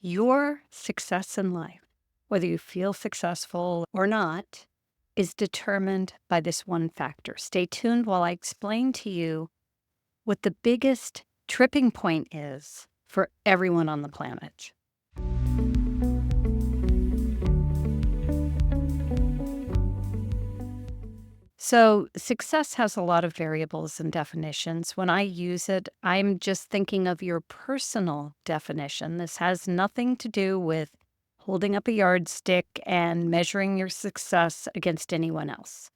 Your success in life, whether you feel successful or not, is determined by this one factor. Stay tuned while I explain to you what the biggest tripping point is for everyone on the planet. So, success has a lot of variables and definitions. When I use it, I'm just thinking of your personal definition. This has nothing to do with holding up a yardstick and measuring your success against anyone else.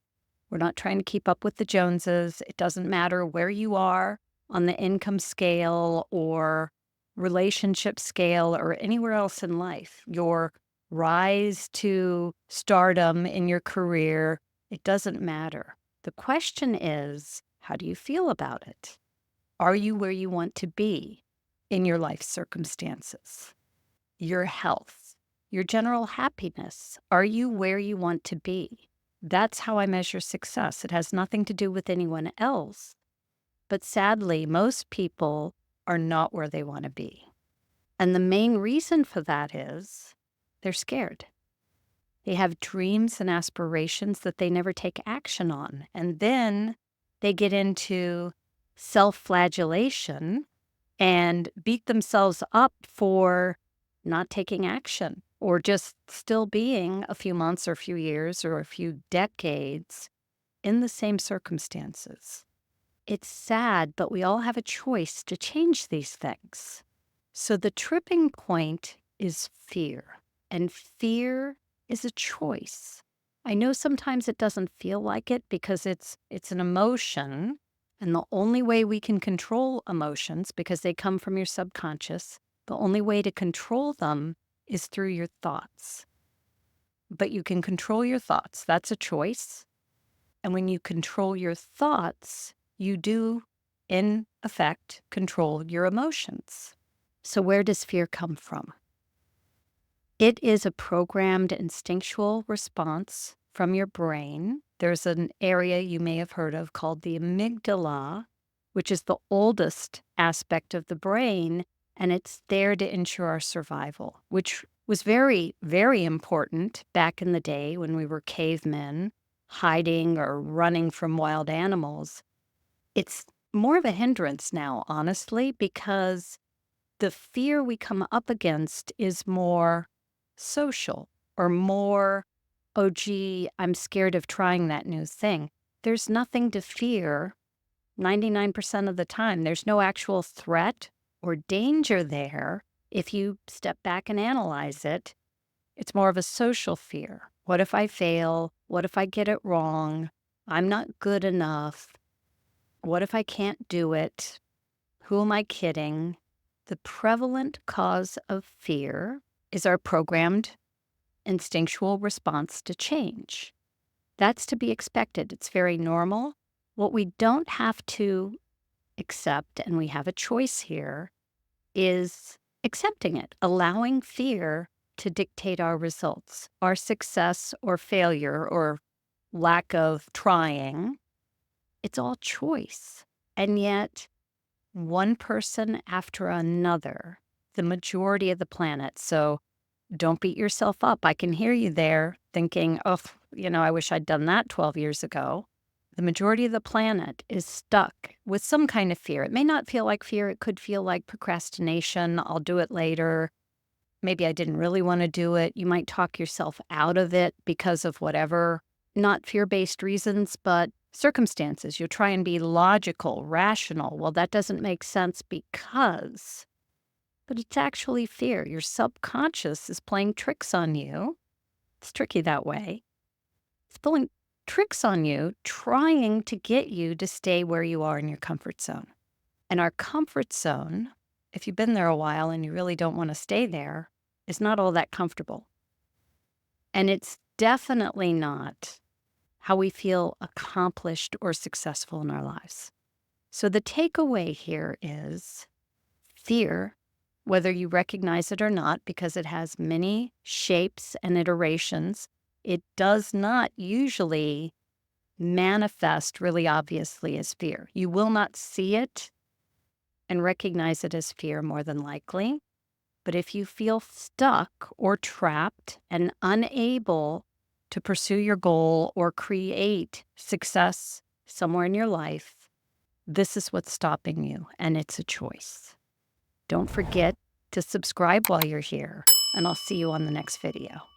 We're not trying to keep up with the Joneses. It doesn't matter where you are on the income scale or relationship scale or anywhere else in life. Your rise to stardom in your career, it doesn't matter. The question is, how do you feel about it? Are you where you want to be in your life circumstances? Your health, your general happiness. Are you where you want to be? That's how I measure success. It has nothing to do with anyone else. But sadly, most people are not where they want to be. And the main reason for that is they're scared. They have dreams and aspirations that they never take action on. And then they get into self-flagellation and beat themselves up for not taking action or just still being a few months or a few years or a few decades in the same circumstances. It's sad, but we all have a choice to change these things. So the tripping point is fear, and fear is a choice. I know sometimes it doesn't feel like it because it's an emotion, and the only way we can control emotions, because they come from your subconscious, the only way to control them is through your thoughts. But you can control your thoughts. That's a choice. And when you control your thoughts, you do, in effect, control your emotions. So where does fear come from? It is a programmed instinctual response from your brain. There's an area you may have heard of called the amygdala, which is the oldest aspect of the brain, and it's there to ensure our survival, which was very, very important back in the day when we were cavemen, hiding or running from wild animals. It's more of a hindrance now, honestly, because the fear we come up against is more social or more, oh, gee, I'm scared of trying that new thing. There's nothing to fear 99% of the time. There's no actual threat or danger there. If you step back and analyze it, it's more of a social fear. What if I fail? What if I get it wrong? I'm not good enough. What if I can't do it? Who am I kidding? The prevalent cause of fear is our programmed instinctual response to change. That's to be expected. It's very normal. What we don't have to accept, and we have a choice here, is accepting it, allowing fear to dictate our results, our success or failure or lack of trying. It's all choice. And yet, one person after another, the majority of the planet. So don't beat yourself up. I can hear you there thinking, oh, I wish I'd done that 12 years ago. The majority of the planet is stuck with some kind of fear. It may not feel like fear. It could feel like procrastination. I'll do it later. Maybe I didn't really want to do it. You might talk yourself out of it because of whatever, not fear-based reasons, but circumstances. You'll try and be logical, rational. Well, that doesn't make sense because, but it's actually fear. Your subconscious is playing tricks on you. It's tricky that way. It's pulling tricks on you, trying to get you to stay where you are in your comfort zone. And our comfort zone, if you've been there a while and you really don't want to stay there, is not all that comfortable. And it's definitely not how we feel accomplished or successful in our lives. So the takeaway here is fear, whether you recognize it or not, because it has many shapes and iterations, it does not usually manifest really obviously as fear. You will not see it and recognize it as fear more than likely, But if you feel stuck or trapped and unable to pursue your goal or create success somewhere in your life, this is what's stopping you, and it's a choice. Don't forget to subscribe while you're here, and I'll see you on the next video.